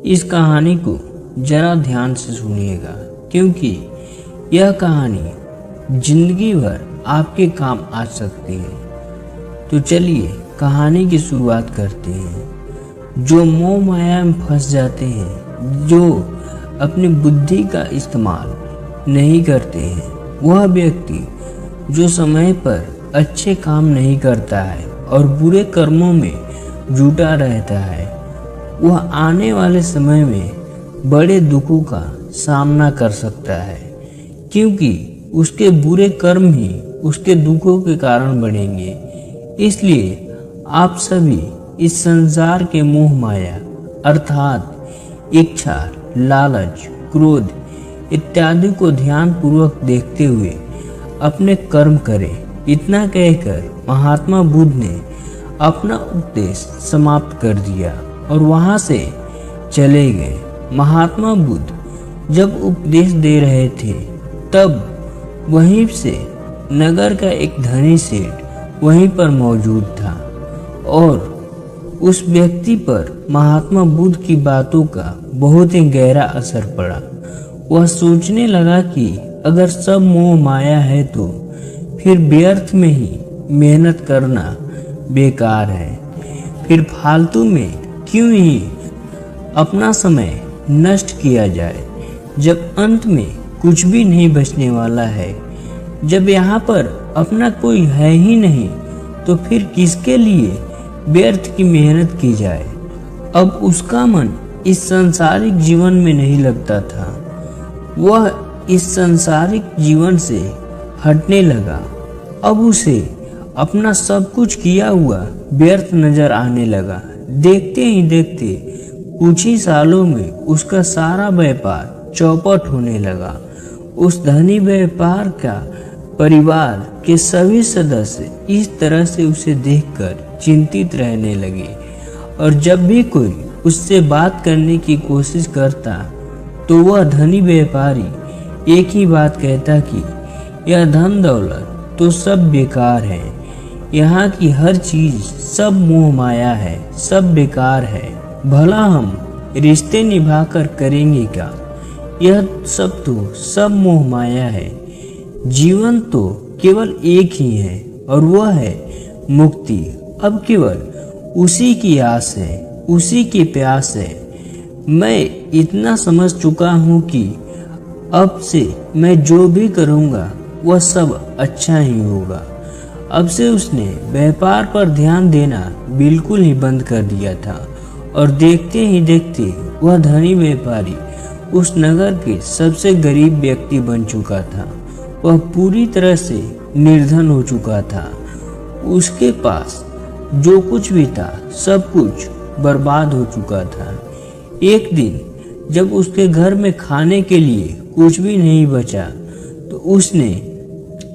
इस कहानी को जरा ध्यान से सुनिएगा, क्योंकि यह कहानी जिंदगी भर आपके काम आ सकती है। तो चलिए कहानी की शुरुआत करते हैं। जो मोह माया में फंस जाते हैं, जो अपनी बुद्धि का इस्तेमाल नहीं करते हैं, वह व्यक्ति जो समय पर अच्छे काम नहीं करता है और बुरे कर्मों में जुटा रहता है, वह आने वाले समय में बड़े दुखों का सामना कर सकता है, क्योंकि उसके बुरे कर्म ही उसके दुखों के कारण बनेंगे। इसलिए आप सभी इस संसार के मोह माया अर्थात इच्छा, लालच, क्रोध इत्यादि को ध्यान पूर्वक देखते हुए अपने कर्म करें। इतना कहकर महात्मा बुद्ध ने अपना उपदेश समाप्त कर दिया और वहां से चले गए। महात्मा बुद्ध जब उपदेश दे रहे थे, तब वहीं से नगर का एक धनी सेठ वहीं पर मौजूद था और उस व्यक्ति पर महात्मा बुद्ध की बातों का बहुत ही गहरा असर पड़ा। वह सोचने लगा कि अगर सब मोह माया है तो फिर व्यर्थ में ही मेहनत करना बेकार है, फिर फालतू में क्यों ही अपना समय नष्ट किया जाए, जब अंत में कुछ भी नहीं बचने वाला है। जब यहाँ पर अपना कोई है ही नहीं, तो फिर किसके लिए व्यर्थ की मेहनत की जाए। अब उसका मन इस सांसारिक जीवन में नहीं लगता था। वह इस सांसारिक जीवन से हटने लगा। अब उसे अपना सब कुछ किया हुआ व्यर्थ नजर आने लगा। देखते ही देखते कुछ ही सालों में उसका सारा व्यापार चौपट होने लगा। उस धनी व्यापार का परिवार के सभी सदस्य इस तरह से उसे देखकर चिंतित रहने लगे और जब भी कोई उससे बात करने की कोशिश करता, तो वह धनी व्यापारी एक ही बात कहता कि यह धन दौलत तो सब बेकार है, यहाँ की हर चीज सब मोह माया है, सब बेकार है, भला हम रिश्ते निभाकर करेंगे क्या, यह सब तो सब मोह माया है। जीवन तो केवल एक ही है और वह है मुक्ति। अब केवल उसी की आस है, उसी की प्यास है। मैं इतना समझ चुका हूँ कि अब से मैं जो भी करूँगा वह सब अच्छा ही होगा। अब से उसने व्यापार पर ध्यान देना बिल्कुल ही बंद कर दिया था और देखते ही देखते वह धनी व्यापारी उस नगर के सबसे गरीब व्यक्ति बन चुका था। वह पूरी तरह से निर्धन हो चुका था। उसके पास जो कुछ भी था सब कुछ बर्बाद हो चुका था। एक दिन जब उसके घर में खाने के लिए कुछ भी नहीं बचा, तो उसने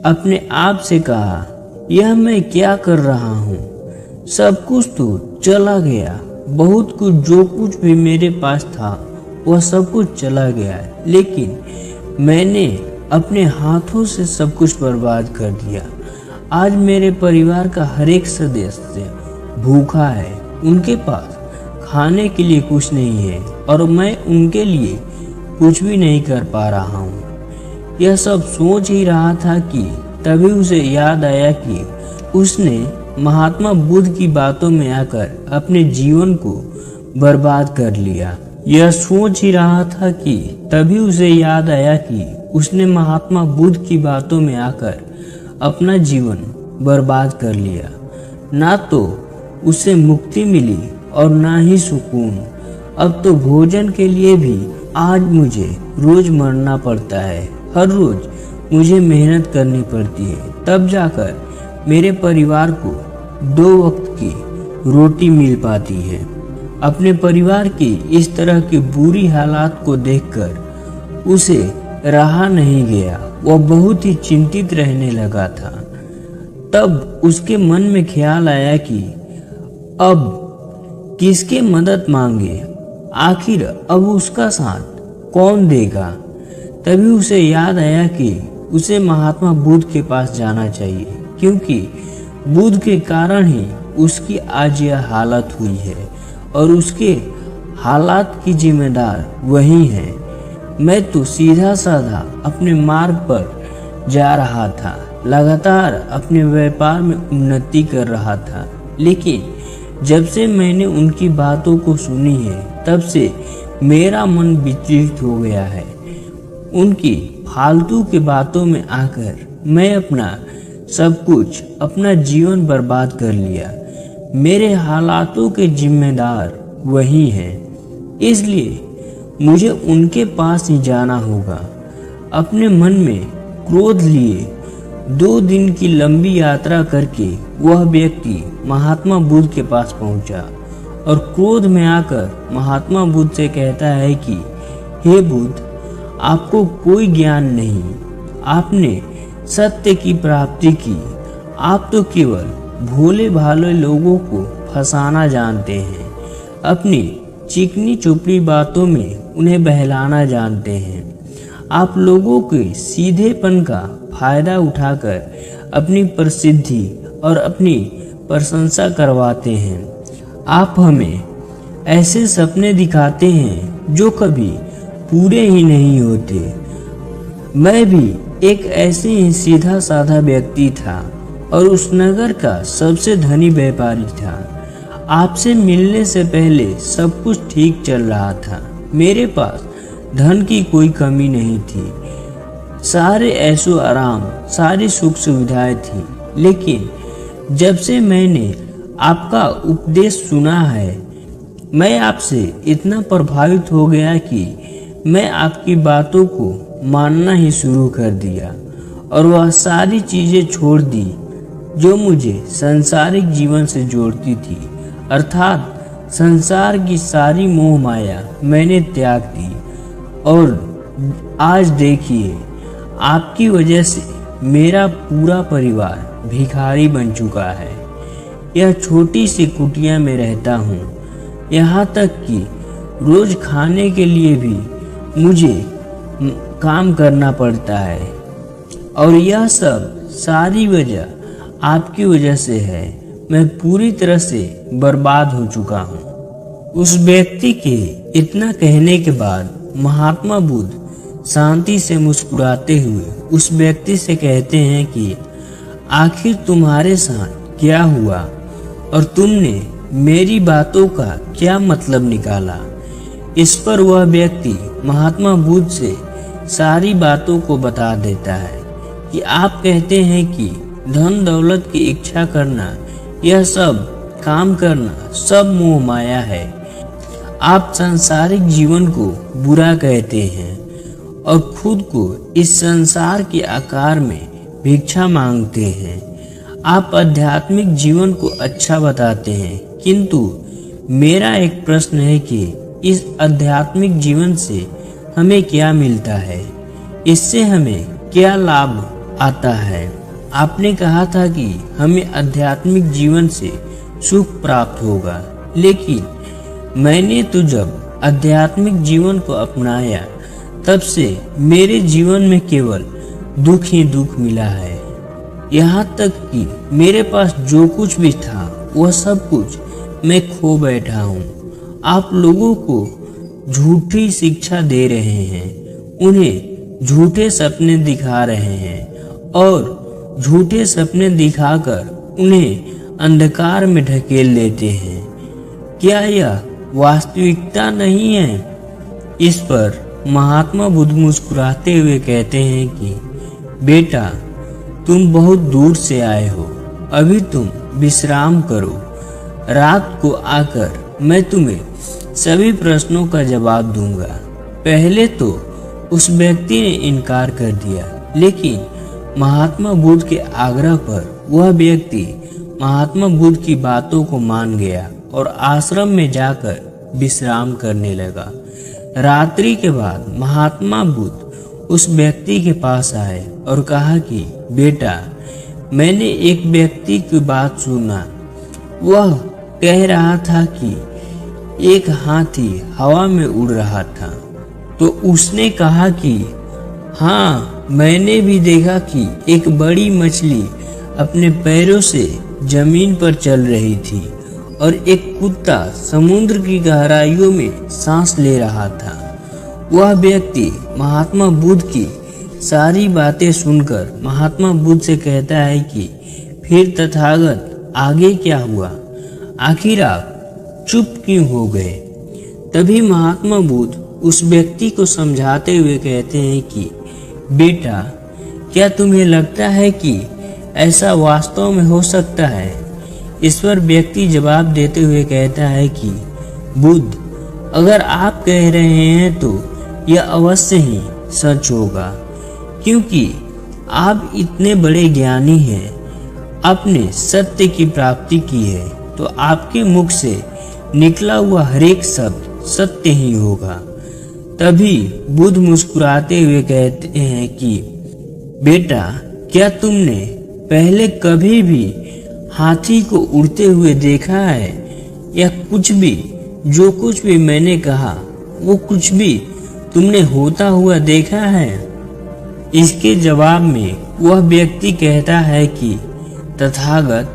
अपने आप से कहा, यह मैं क्या कर रहा हूँ, सब कुछ तो चला गया, बहुत कुछ जो कुछ भी मेरे पास था वह सब कुछ चला गया, लेकिन मैंने अपने हाथों से सब कुछ बर्बाद कर दिया। आज मेरे परिवार का हर एक सदस्य भूखा है, उनके पास खाने के लिए कुछ नहीं है और मैं उनके लिए कुछ भी नहीं कर पा रहा हूँ। यह सब सोच ही रहा था कि तभी उसे याद आया कि उसने महात्मा बुद्ध की बातों में आकर अपने जीवन को बर्बाद कर लिया। यह सोच ही रहा था कि तभी उसे याद आया कि उसने महात्मा बुद्ध की बातों में आकर अपना जीवन बर्बाद कर लिया। ना तो उसे मुक्ति मिली और ना ही सुकून। अब तो भोजन के लिए भी आज मुझे रोज मरना पड़ता है। हर रोज मुझे मेहनत करनी पड़ती है, तब जाकर मेरे परिवार को 2 वक्त की रोटी मिल पाती है। अपने परिवार की इस तरह की बुरी हालात को देखकर उसे रहा नहीं गया। वह बहुत ही चिंतित रहने लगा था। तब उसके मन में ख्याल आया कि अब किसके मदद मांगे, आखिर अब उसका साथ कौन देगा। तभी उसे याद आया कि उसे महात्मा बुद्ध के पास जाना चाहिए, क्योंकि बुद्ध के कारण ही उसकी आज यह हालत हुई है और उसके हालात की जिम्मेदार वही है। मैं तो सीधा साधा अपने मार्ग पर जा रहा था, लगातार अपने व्यापार में उन्नति कर रहा था। लेकिन जब से मैंने उनकी बातों को सुनी है, तब से मेरा मन विचलित हो गया है। उनकी फालतू की बातों में आकर मैं अपना सब कुछ, अपना जीवन बर्बाद कर लिया। मेरे हालातों के जिम्मेदार वही हैं, इसलिए मुझे उनके पास ही जाना होगा। अपने मन में क्रोध लिए 2 दिन की लंबी यात्रा करके वह व्यक्ति महात्मा बुद्ध के पास पहुंचा और क्रोध में आकर महात्मा बुद्ध से कहता है कि हे बुद्ध, आपको कोई ज्ञान नहीं, आपने सत्य की प्राप्ति की, आप तो केवल भोले भाले लोगों को फंसाना जानते हैं, अपनी चिकनी चुपड़ी बातों में उन्हें बहलाना जानते हैं। आप लोगों के सीधेपन का फायदा उठाकर अपनी प्रसिद्धि और अपनी प्रशंसा करवाते हैं। आप हमें ऐसे सपने दिखाते हैं जो कभी पूरे ही नहीं होते। मैं भी एक ऐसे ही सीधा साधा व्यक्ति था और उस नगर का सबसे धनी व्यापारी था। आपसे मिलने से पहले सब कुछ ठीक चल रहा था। मेरे पास धन की कोई कमी नहीं थी, सारे ऐशो आराम, सारी सुख सुविधाएं थी। लेकिन जब से मैंने आपका उपदेश सुना है, मैं आपसे इतना प्रभावित हो गया कि मैं आपकी बातों को मानना ही शुरू कर दिया और वह सारी चीजें छोड़ दी जो मुझे सांसारिक जीवन से जोड़ती थी, अर्थात संसार की सारी मोह माया मैंने त्याग दी। और आज देखिए, आपकी वजह से मेरा पूरा परिवार भिखारी बन चुका है। यह छोटी सी कुटिया में रहता हूँ, यहाँ तक कि रोज खाने के लिए भी मुझे काम करना पड़ता है। और यह सब सारी वजह आपकी वजह से है। मैं पूरी तरह से बर्बाद हो चुका हूँ। उस व्यक्ति के इतना कहने के बाद महात्मा बुद्ध शांति से मुस्कुराते हुए उस व्यक्ति से कहते हैं कि आखिर तुम्हारे साथ क्या हुआ और तुमने मेरी बातों का क्या मतलब निकाला। इस पर वह व्यक्ति महात्मा बुद्ध से सारी बातों को बता देता है कि आप कहते हैं कि धन दौलत की इच्छा करना, यह सब काम करना सब मोह माया है। आप सांसारिक जीवन को बुरा कहते हैं और खुद को इस संसार के आकार में भिक्षा मांगते हैं। आप आध्यात्मिक जीवन को अच्छा बताते हैं, किंतु मेरा एक प्रश्न है कि इस आध्यात्मिक जीवन से हमें क्या मिलता है, इससे हमें क्या लाभ आता है। आपने कहा था कि हमें आध्यात्मिक जीवन से सुख प्राप्त होगा, लेकिन मैंने तो जब आध्यात्मिक जीवन को अपनाया तब से मेरे जीवन में केवल दुख ही दुख मिला है। यहाँ तक कि मेरे पास जो कुछ भी था वह सब कुछ मैं खो बैठा हूँ। आप लोगों को झूठी शिक्षा दे रहे हैं, उन्हें झूठे सपने दिखा रहे हैं और झूठे सपने दिखाकर उन्हें अंधकार में ढकेल देते हैं। क्या यह वास्तविकता नहीं है? इस पर महात्मा बुद्ध मुस्कुराते हुए कहते हैं कि बेटा, तुम बहुत दूर से आए हो, अभी तुम विश्राम करो। रात को आकर मैं तुम्हें सभी प्रश्नों का जवाब दूंगा। पहले तो उस व्यक्ति ने इनकार कर दिया, लेकिन महात्मा बुद्ध के आग्रह पर वह व्यक्ति महात्मा बुद्ध की बातों को मान गया और आश्रम में जाकर विश्राम करने लगा। रात्रि के बाद महात्मा बुद्ध उस व्यक्ति के पास आए और कहा कि बेटा, मैंने एक व्यक्ति की बात सुना। वह कह रहा था कि एक हाथी हवा में उड़ रहा था, तो उसने कहा कि हाँ, मैंने भी देखा कि एक बड़ी मछली अपने पैरों से जमीन पर चल रही थी और एक कुत्ता समुद्र की गहराइयों में सांस ले रहा था। वह व्यक्ति महात्मा बुद्ध की सारी बातें सुनकर महात्मा बुद्ध से कहता है कि फिर तथागत आगे क्या हुआ, आखिर आप चुप क्यों हो गए। तभी महात्मा बुद्ध उस व्यक्ति को समझाते हुए कहते हैं कि बेटा, क्या तुम्हें लगता है कि ऐसा वास्तव में हो सकता है। इस पर व्यक्ति जवाब देते हुए कहता है कि बुद्ध, अगर आप कह रहे हैं तो यह अवश्य ही सच होगा, क्योंकि आप इतने बड़े ज्ञानी हैं, आपने सत्य की प्राप्ति की है, तो आपके मुख से निकला हुआ हर एक शब्द सत्य ही होगा। तभी बुद्ध मुस्कुराते हुए कहते हैं कि बेटा, क्या तुमने पहले कभी भी हाथी को उड़ते हुए देखा है, या कुछ भी, जो कुछ भी मैंने कहा वो कुछ भी तुमने होता हुआ देखा है। इसके जवाब में वह व्यक्ति कहता है कि तथागत,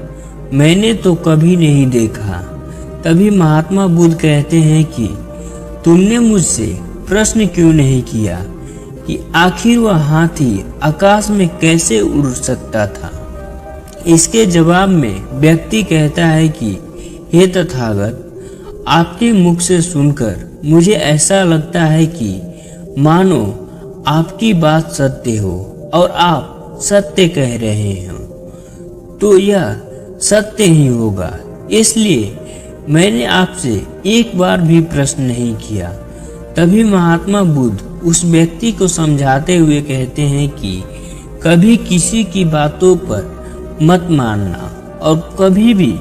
मैंने तो कभी नहीं देखा। तभी महात्मा बुद्ध कहते हैं कि तुमने मुझसे प्रश्न क्यों नहीं किया कि आखिर वह हाथी आकाश में कैसे उड़ सकता था। इसके जवाब में व्यक्ति कहता है कि हे तथागत, आपके मुख से सुनकर मुझे ऐसा लगता है कि मानो आपकी बात सत्य हो और आप सत्य कह रहे हो, तो यह सत्य ही होगा। इसलिए मैंने आपसे एक बार भी प्रश्न नहीं किया। तभी महात्मा बुद्ध उस व्यक्ति को समझाते हुए कहते हैं कि कभी किसी की बातों पर मत मानना और कभी भी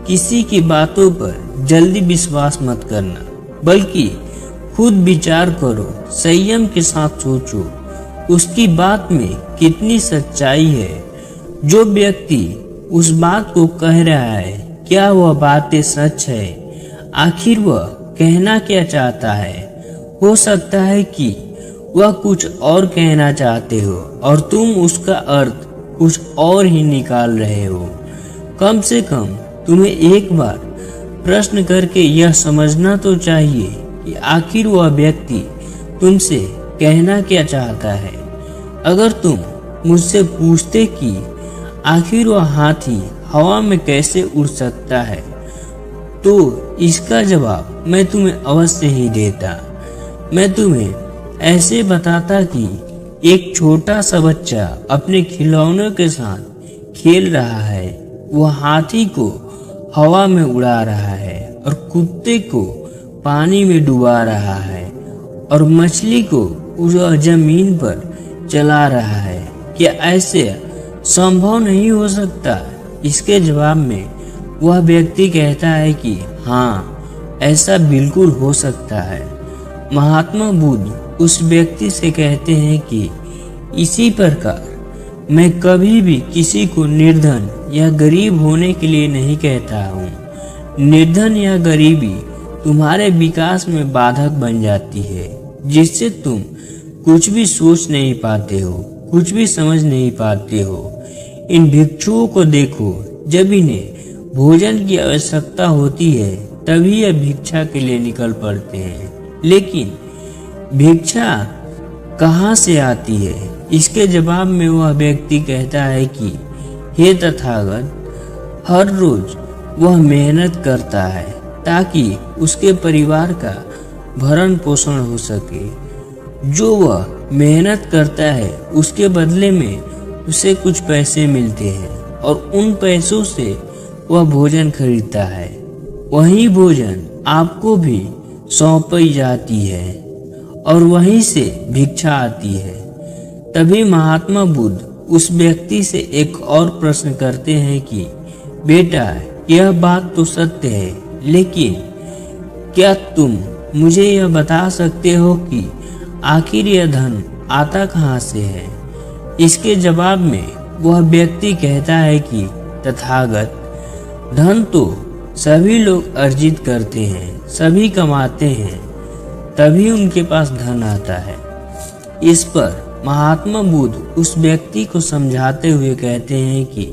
किसी की बातों पर जल्दी विश्वास मत करना, बल्कि खुद विचार करो, संयम के साथ सोचो उसकी बात में कितनी सच्चाई है। जो व्यक्ति उस बात को कह रहा है, क्या वह बातें सच है, आखिर वह कहना क्या चाहता है। हो सकता है कि वह कुछ और कहना चाहते हो और तुम उसका अर्थ कुछ और ही निकाल रहे हो। कम से कम तुम्हें एक बार प्रश्न करके यह समझना तो चाहिए कि आखिर वह व्यक्ति तुमसे कहना क्या चाहता है। अगर तुम मुझसे पूछते कि आखिर वह हाथी हवा में कैसे उड़ सकता है, तो इसका जवाब मैं तुम्हें अवश्य ही देता। मैं तुम्हें ऐसे बताता कि एक छोटा सा बच्चा अपने खिलौनों के साथ खेल रहा है, वह हाथी को हवा में उड़ा रहा है और कुत्ते को पानी में डुबा रहा है और मछली को उस जमीन पर चला रहा है। क्या ऐसे संभव नहीं हो सकता? इसके जवाब में वह व्यक्ति कहता है कि हाँ, ऐसा बिल्कुल हो सकता है। महात्मा बुद्ध उस व्यक्ति से कहते हैं कि इसी प्रकार मैं कभी भी किसी को निर्धन या गरीब होने के लिए नहीं कहता हूँ। निर्धन या गरीबी तुम्हारे विकास में बाधक बन जाती है, जिससे तुम कुछ भी सोच नहीं पाते हो, कुछ भी समझ नहीं पाते हो। इन भिक्षुओं को देखो, जब इन्हें भोजन की आवश्यकता होती है तभी यह भिक्षा के लिए निकल पड़ते हैं, लेकिन भिक्षा कहाँ से आती है? इसके जवाब में वह व्यक्ति कहता है कि हे तथागत, हर रोज वह मेहनत करता है ताकि उसके परिवार का भरण पोषण हो सके। जो वह मेहनत करता है उसके बदले में उसे कुछ पैसे मिलते हैं और उन पैसों से वह भोजन खरीदता है। वही भोजन आपको भी सौंपी जाती है और वहीं से भिक्षा आती है। तभी महात्मा बुद्ध उस व्यक्ति से एक और प्रश्न करते हैं कि बेटा, यह बात तो सत्य है, लेकिन क्या तुम मुझे यह बता सकते हो कि आखिर यह धन आता कहाँ से है? इसके जवाब में वह व्यक्ति कहता है कि तथागत, धन तो सभी लोग अर्जित करते हैं, सभी कमाते हैं, तभी उनके पास धन आता है। इस पर महात्मा बुद्ध उस व्यक्ति को समझाते हुए कहते हैं कि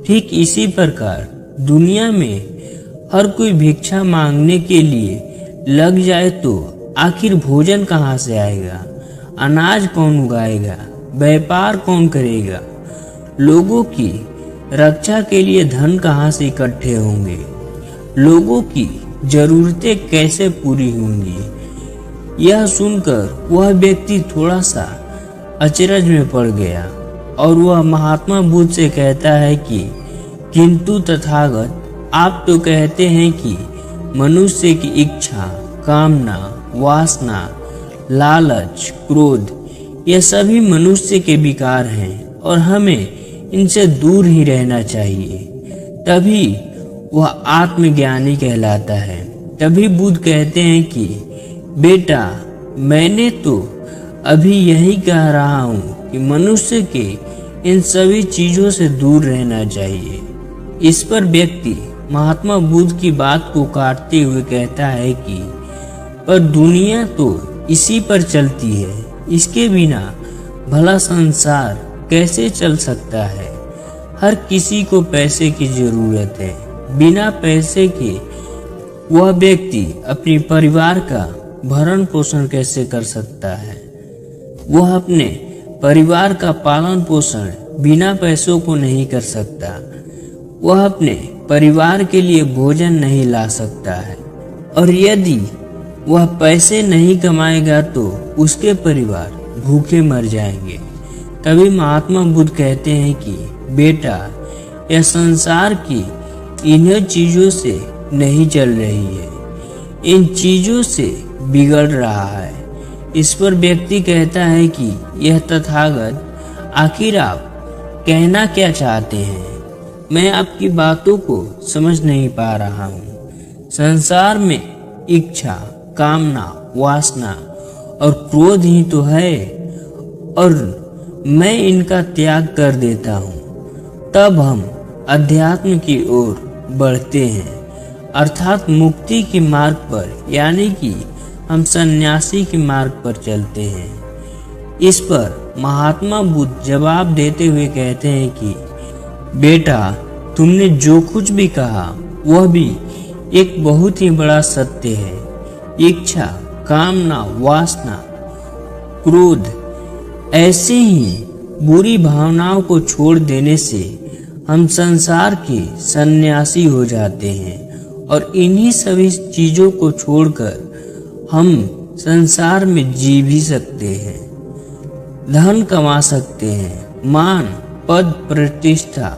ठीक इसी प्रकार दुनिया में हर कोई भिक्षा मांगने के लिए लग जाए तो आखिर भोजन कहाँ से आएगा? अनाज कौन उगाएगा? व्यापार कौन करेगा? लोगों की रक्षा के लिए धन कहाँ से इकट्ठे होंगे? लोगों की जरूरतें कैसे पूरी होंगी? यह सुनकर वह व्यक्ति थोड़ा सा अचरज में पड़ गया और वह महात्मा बुद्ध से कहता है कि किंतु तथागत, आप तो कहते हैं कि मनुष्य की इच्छा, कामना, वासना, लालच, क्रोध ये सभी मनुष्य के विकार हैं और हमें इनसे दूर ही रहना चाहिए, तभी वह आत्मज्ञानी कहलाता है। तभी बुद्ध कहते हैं कि बेटा, मैंने तो अभी यही कह रहा हूँ कि मनुष्य के इन सभी चीजों से दूर रहना चाहिए। इस पर व्यक्ति महात्मा बुद्ध की बात को काटते हुए कहता है कि पर दुनिया तो इसी पर चलती है, इसके बिना भला संसार कैसे चल सकता है? हर किसी को पैसे की जरूरत है। बिना पैसे के वह व्यक्ति अपने परिवार का भरण पोषण कैसे कर सकता है? वह अपने परिवार का पालन पोषण बिना पैसों को नहीं कर सकता। वह अपने परिवार के लिए भोजन नहीं ला सकता है, और यदि वह पैसे नहीं कमाएगा तो उसके परिवार भूखे मर जाएंगे। तभी महात्मा बुद्ध कहते हैं कि बेटा, यह संसार की इन्हीं चीजों से नहीं चल रही है, इन चीजों से बिगड़ रहा है। इस पर व्यक्ति कहता है कि यह तथागत, आखिर आप कहना क्या चाहते हैं? मैं आपकी बातों को समझ नहीं पा रहा हूँ। संसार में इच्छा, कामना, वासना और क्रोध ही तो है, और मैं इनका त्याग कर देता हूँ, तब हम अध्यात्म की ओर बढ़ते हैं, अर्थात मुक्ति के मार्ग पर, यानी कि हम सन्यासी के मार्ग पर चलते हैं। इस पर महात्मा बुद्ध जवाब देते हुए कहते हैं कि बेटा, तुमने जो कुछ भी कहा वह भी एक बहुत ही बड़ा सत्य है। इच्छा, कामना, वासना, क्रोध ऐसे ही बुरी भावनाओं को छोड़ देने से हम संसार के सन्यासी हो जाते हैं, और इन्हीं सभी चीजों को छोड़कर हम संसार में जी भी सकते हैं, धन कमा सकते हैं, मान, पद, प्रतिष्ठा,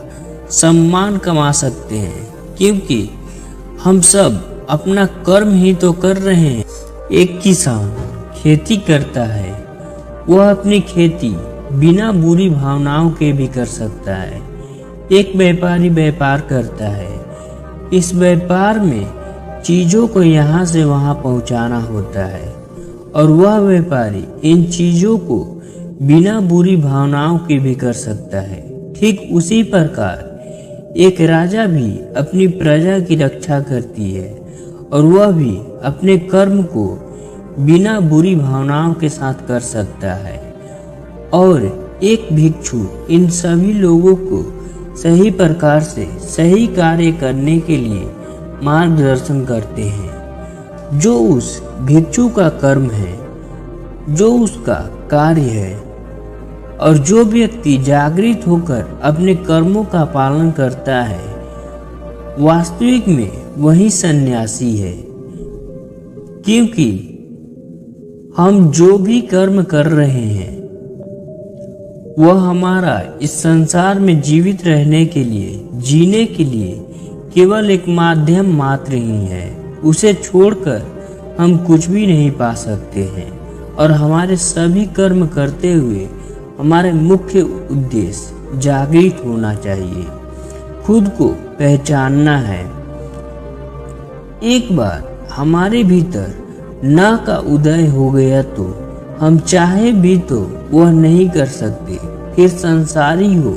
सम्मान कमा सकते हैं, क्योंकि हम सब अपना कर्म ही तो कर रहे हैं। एक किसान खेती करता है, वह अपनी खेती बिना बुरी भावनाओं के भी कर सकता है। एक व्यापारी व्यापार करता है, इस व्यापार में चीजों को यहाँ से वहाँ पहुँचाना होता है, और वह व्यापारी इन चीजों को बिना बुरी भावनाओं के भी कर सकता है। ठीक उसी प्रकार एक राजा भी अपनी प्रजा की रक्षा करती है, और वह भी अपने कर्म को बिना बुरी भावनाओं के साथ कर सकता है। और एक भिक्षु इन सभी लोगों को सही प्रकार से सही कार्य करने के लिए मार्गदर्शन करते हैं। जो उस भिक्षु का कर्म है, जो उसका कार्य है, और जो व्यक्ति जागृत होकर अपने कर्मों का पालन करता है, वास्तविक में वही सन्यासी है। क्योंकि हम जो भी कर्म कर रहे हैं वह हमारा इस संसार में जीवित रहने के लिए, जीने के लिए केवल एक माध्यम मात्र ही है। उसे छोड़कर हम कुछ भी नहीं पा सकते हैं, और हमारे सभी कर्म करते हुए हमारे मुख्य उद्देश्य जागृत होना चाहिए, खुद को पहचानना है। एक बार हमारे भीतर न का उदय हो गया तो हम चाहे भी तो वह नहीं कर सकते। फिर संसारी हो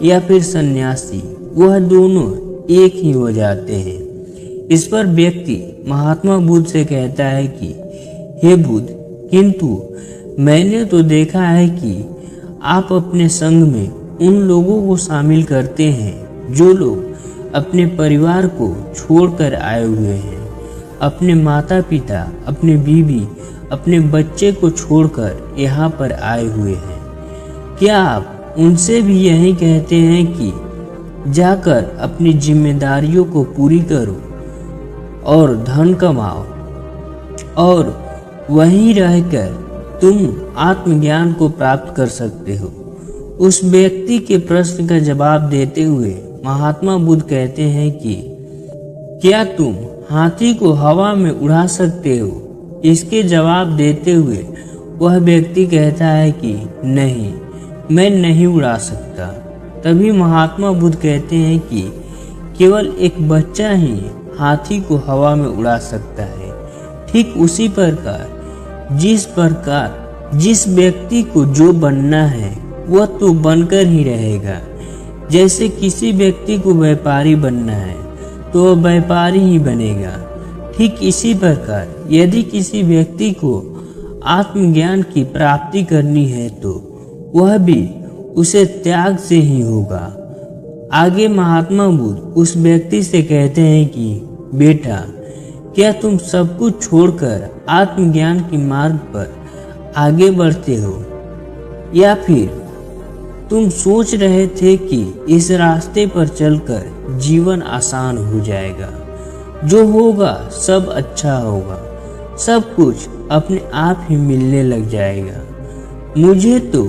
या फिर सन्यासी, वह दोनों एक ही हो जाते हैं। इस पर व्यक्ति महात्मा बुद्ध से कहता है कि हे बुद्ध, किंतु मैंने तो देखा है कि आप अपने संग में उन लोगों को शामिल करते हैं जो लोग अपने परिवार को छोड़कर आए हुए हैं, अपने माता पिता, अपने बीवी, अपने बच्चे को छोड़कर यहाँ पर आए हुए हैं। क्या आप उनसे भी यही कहते हैं कि जाकर अपनी जिम्मेदारियों को पूरी करो और धन कमाओ और वहीं रहकर तुम आत्मज्ञान को प्राप्त कर सकते हो? उस व्यक्ति के प्रश्न का जवाब देते हुए महात्मा बुद्ध कहते हैं कि क्या तुम हाथी को हवा में उड़ा सकते हो? इसके जवाब देते हुए वह व्यक्ति कहता है कि नहीं, मैं नहीं उड़ा सकता। तभी महात्मा बुद्ध कहते हैं कि केवल एक बच्चा ही हाथी को हवा में उड़ा सकता है। ठीक उसी प्रकार जिस व्यक्ति को जो बनना है वह तो बनकर ही रहेगा। जैसे किसी व्यक्ति को व्यापारी बनना है तो वह व्यापारी ही बनेगा। ठीक इसी प्रकार यदि किसी व्यक्ति को आत्मज्ञान की प्राप्ति करनी है तो वह भी उसे त्याग से ही होगा। आगे महात्मा बुद्ध उस व्यक्ति से कहते हैं कि बेटा, क्या तुम सब कुछ छोड़कर आत्मज्ञान के मार्ग पर आगे बढ़ते हो, या फिर तुम सोच रहे थे कि इस रास्ते पर चलकर जीवन आसान हो जाएगा, जो होगा सब अच्छा होगा, सब कुछ अपने आप ही मिलने लग जाएगा, मुझे तो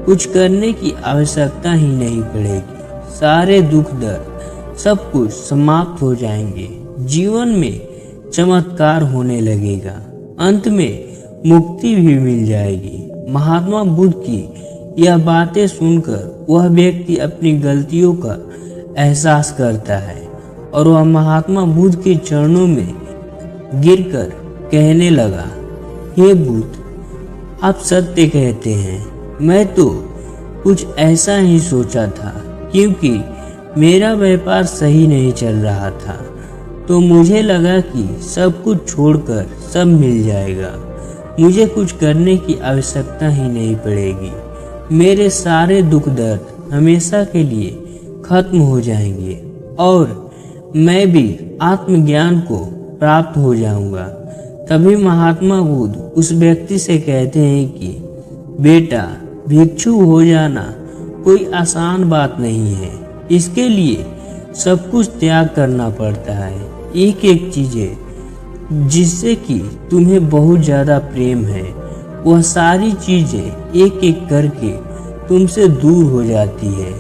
कुछ करने की आवश्यकता ही नहीं पड़ेगी, सारे दुख दर्द सब कुछ समाप्त हो जाएंगे, जीवन में चमत्कार होने लगेगा, अंत में मुक्ति भी मिल जाएगी। महात्मा बुद्ध की यह बातें सुनकर वह व्यक्ति अपनी गलतियों का एहसास करता है और वह महात्मा बुद्ध के चरणों में गिरकर कहने लगा, हे बुद्ध, आप सत्य कहते हैं। मैं तो कुछ ऐसा ही सोचा था, क्योंकि मेरा व्यापार सही नहीं चल रहा था, तो मुझे लगा कि सब कुछ छोड़कर सब मिल जाएगा, मुझे कुछ करने की आवश्यकता ही नहीं पड़ेगी, मेरे सारे दुख दर्द हमेशा के लिए खत्म हो जाएंगे और मैं भी आत्मज्ञान को प्राप्त हो जाऊंगा। तभी महात्मा बुद्ध उस व्यक्ति से कहते हैं कि बेटा, भिक्षु हो जाना कोई आसान बात नहीं है, इसके लिए सब कुछ त्याग करना पड़ता है। एक एक चीजें जिससे कि तुम्हें बहुत ज्यादा प्रेम है, वह सारी चीजें एक एक करके तुमसे दूर हो जाती है।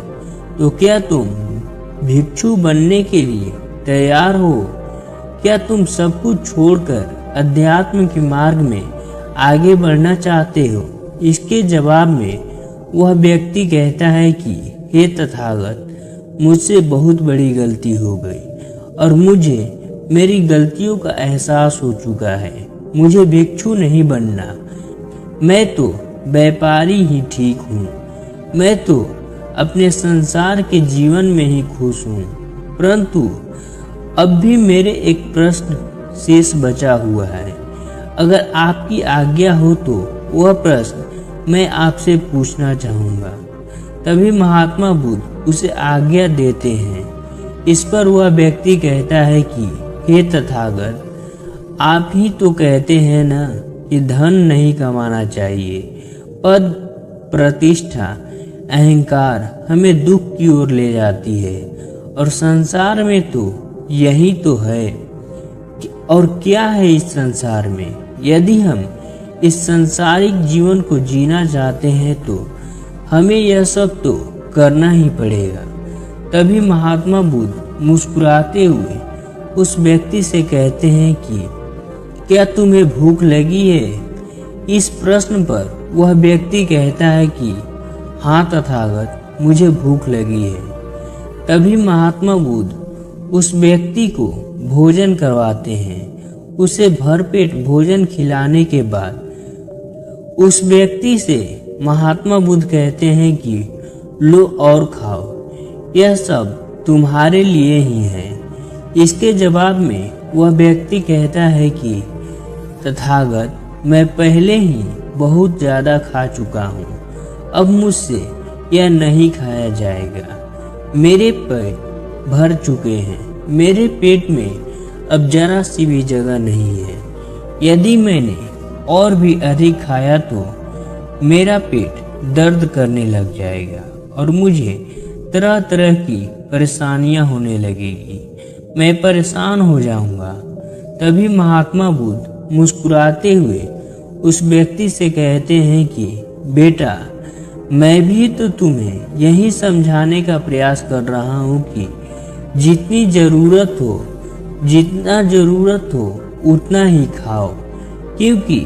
तो क्या तुम भिक्षु बनने के लिए तैयार हो? क्या तुम सब कुछ छोड़कर अध्यात्म के मार्ग में आगे बढ़ना चाहते हो? इसके जवाब में वह व्यक्ति कहता है कि हे तथागत, मुझसे बहुत बड़ी गलती हो गई और मुझे मेरी गलतियों का एहसास हो चुका है, मुझे भिक्षु नहीं बनना, मैं तो व्यापारी ही ठीक हूँ, मैं तो अपने संसार के जीवन में ही खुश हूँ। परंतु अब भी मेरे एक प्रश्न शेष बचा हुआ है, अगर आपकी आज्ञा हो तो वह प्रश्न मैं आपसे पूछना चाहूँगा। तभी महात्मा बुद्ध उसे आज्ञा देते हैं। इस पर वह व्यक्ति कहता है कि हे तथागत, आप ही तो कहते हैं ना कि धन नहीं कमाना चाहिए, पद, प्रतिष्ठा, अहंकार हमें दुख की ओर ले जाती है और संसार में तो यही तो है। और क्या है इस संसार में? यदि हम इस सांसारिक जीवन को जीना चाहते हैं तो हमें यह सब तो करना ही पड़ेगा। तभी महात्मा बुद्ध मुस्कुराते हुए उस व्यक्ति से कहते हैं कि क्या तुम्हें भूख लगी है? इस प्रश्न पर वह व्यक्ति कहता है कि हाँ तथागत, मुझे भूख लगी है। तभी महात्मा बुद्ध उस व्यक्ति को भोजन करवाते हैं। उसे भरपेट भोजन खिलाने के बाद उस व्यक्ति से महात्मा बुद्ध कहते हैं कि लो और खाओ, यह सब तुम्हारे लिए ही है। इसके जवाब में वह व्यक्ति कहता है कि तथागत, मैं पहले ही बहुत ज़्यादा खा चुका हूँ, अब मुझसे यह नहीं खाया जाएगा। मेरे पेट भर चुके हैं। मेरे पेट में अब जरा सी भी जगह नहीं है। यदि मैंने और भी अधिक खाया तो मेरा पेट दर्द करने लग जाएगा और मुझे तरह तरह की परेशानियां होने लगेगी। मैं परेशान हो जाऊंगा। तभी महात्मा बुद्ध मुस्कुराते हुए उस व्यक्ति से कहते हैं कि बेटा, मैं भी तो तुम्हें यही समझाने का प्रयास कर रहा हूँ कि जितना ज़रूरत हो उतना ही खाओ, क्योंकि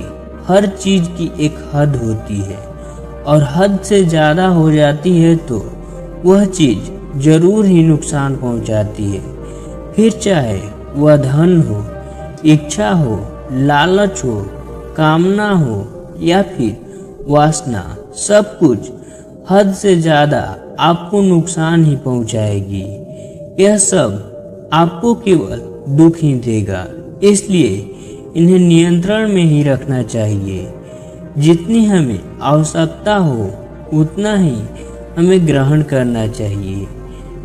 हर चीज़ की एक हद होती है और हद से ज़्यादा हो जाती है तो वह चीज़ जरूर ही नुकसान पहुंचाती है। फिर चाहे वह धन हो, इच्छा हो, लालच हो, कामना हो या फिर वासना, सब कुछ हद से ज़्यादा आपको नुकसान ही पहुंचाएगी। यह सब आपको केवल दुख ही देगा। इसलिए इन्हें नियंत्रण में ही रखना चाहिए। जितनी हमें आवश्यकता हो उतना ही हमें ग्रहण करना चाहिए।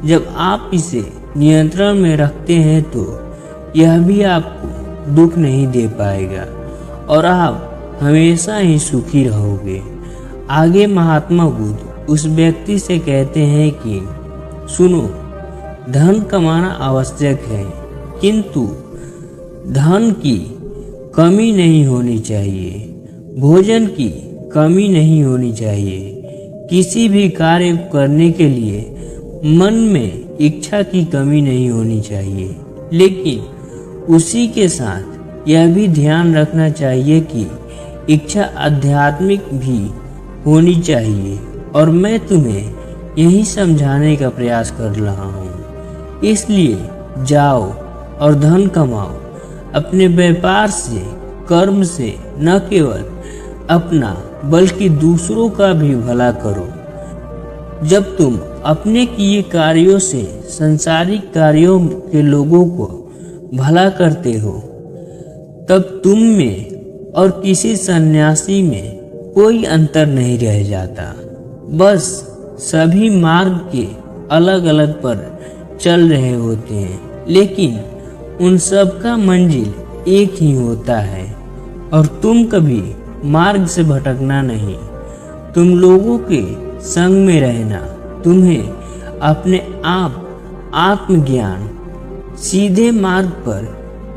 जब आप इसे नियंत्रण में रखते हैं तो यह भी आपको दुख नहीं दे पाएगा और आप हमेशा ही सुखी रहोगे। आगे महात्मा बुद्ध उस व्यक्ति से कहते हैं कि सुनो, धन कमाना आवश्यक है, किंतु धन की कमी नहीं होनी चाहिए, भोजन की कमी नहीं होनी चाहिए। किसी भी कार्य करने के लिए मन में इच्छा की कमी नहीं होनी चाहिए, लेकिन उसी के साथ यह भी ध्यान रखना चाहिए कि इच्छा आध्यात्मिक भी होनी चाहिए। और मैं तुम्हें यही समझाने का प्रयास कर रहा हूँ। इसलिए जाओ और धन कमाओ। अपने व्यापार से, कर्म से न केवल अपना बल्कि दूसरों का भी भला करो। जब तुम अपने किए कार्यों से संसारिक कार्यों के लोगों को भला करते हो, तब तुम में और किसी सन्यासी में कोई अंतर नहीं रह जाता। बस सभी मार्ग के अलग अलग पर चल रहे होते हैं, लेकिन उन सब का मंजिल एक ही होता है। और तुम कभी मार्ग से भटकना नहीं, तुम लोगों के संग में रहना। तुम्हें अपने आप आत्मज्ञान, सीधे मार्ग पर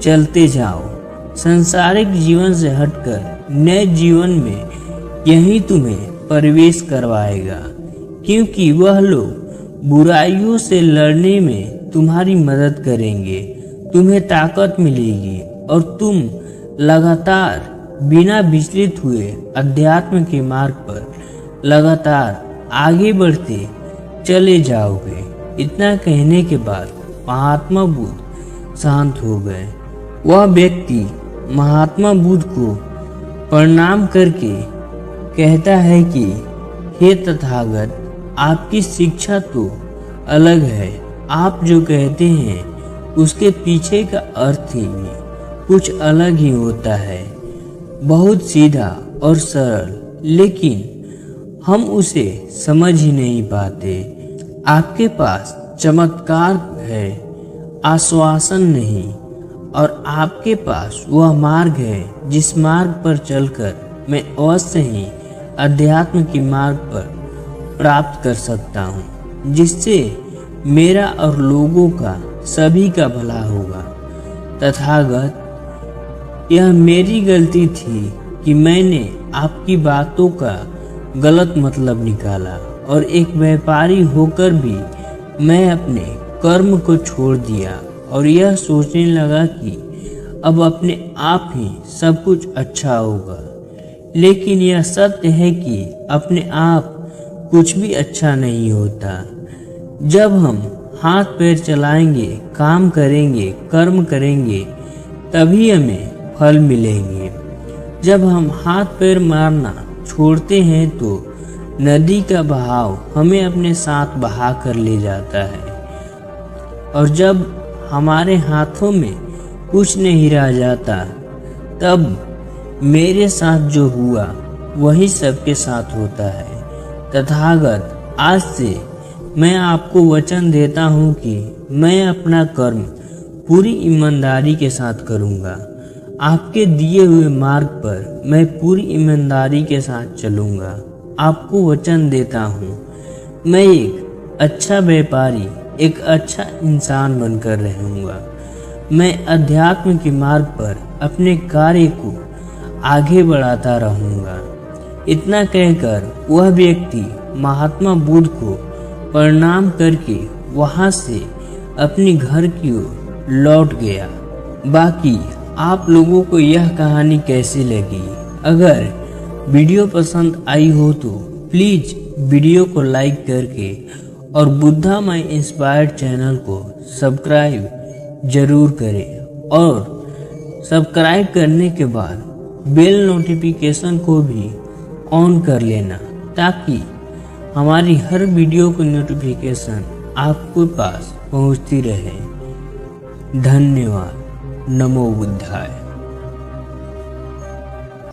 चलते जाओ। सांसारिक जीवन से हटकर नए जीवन में यही तुम्हें प्रवेश करवाएगा, क्योंकि वह लोग बुराइयों से लड़ने में तुम्हारी मदद करेंगे। तुम्हें ताकत मिलेगी और तुम लगातार बिना विचलित हुए अध्यात्म के मार्ग पर लगातार आगे बढ़ते चले जाओगे। इतना कहने के बाद महात्मा बुद्ध शांत हो गए। वह व्यक्ति महात्मा बुद्ध को प्रणाम करके कहता है कि हे तथागत, आपकी शिक्षा तो अलग है। आप जो कहते हैं उसके पीछे का अर्थ ही कुछ अलग ही होता है, बहुत सीधा और सरल, लेकिन हम उसे समझ ही नहीं पाते। आपके पास चमत्कार है, आश्वासन नहीं, और आपके पास वह मार्ग है जिस मार्ग पर चलकर मैं अवश्य ही अध्यात्म की मार्ग पर प्राप्त कर सकता हूँ, जिससे मेरा और लोगों का सभी का भला होगा। तथागत, यह मेरी गलती थी कि मैंने आपकी बातों का गलत मतलब निकाला और एक व्यापारी होकर भी मैं अपने कर्म को छोड़ दिया और यह सोचने लगा कि अब अपने आप ही सब कुछ अच्छा होगा। लेकिन यह सत्य है कि अपने आप कुछ भी अच्छा नहीं होता। जब हम हाथ पैर चलाएंगे, काम करेंगे, कर्म करेंगे, तभी हमें फल मिलेंगे। जब हम हाथ पैर मारना छोड़ते हैं तो नदी का बहाव हमें अपने साथ बहा कर ले जाता है, और जब हमारे हाथों में कुछ नहीं रह जाता, तब मेरे साथ जो हुआ वही सबके साथ होता है। तथागत, आज से मैं आपको वचन देता हूँ कि मैं अपना कर्म पूरी ईमानदारी के साथ करूँगा। आपके दिए हुए मार्ग पर मैं पूरी ईमानदारी के साथ चलूँगा। आपको वचन देता हूँ, मैं एक अच्छा व्यापारी, एक अच्छा इंसान बनकर रहूँगा। मैं अध्यात्म के मार्ग पर अपने कार्य को आगे बढ़ाता रहूँगा। इतना कहकर वह व्यक्ति महात्मा बुद्ध को प्रणाम करके वहाँ से अपनी घर की ओर लौट गया। बाकी आप लोगों को यह कहानी कैसी लगी? अगर वीडियो पसंद आई हो तो प्लीज़ वीडियो को लाइक करके और बुद्धा माई इंस्पायर्ड चैनल को सब्सक्राइब जरूर करें और सब्सक्राइब करने के बाद बेल नोटिफिकेशन को भी ऑन कर लेना ताकि हमारी हर वीडियो की नोटिफिकेशन आपके पास पहुंचती रहे। धन्यवाद। नमो बुद्धाय।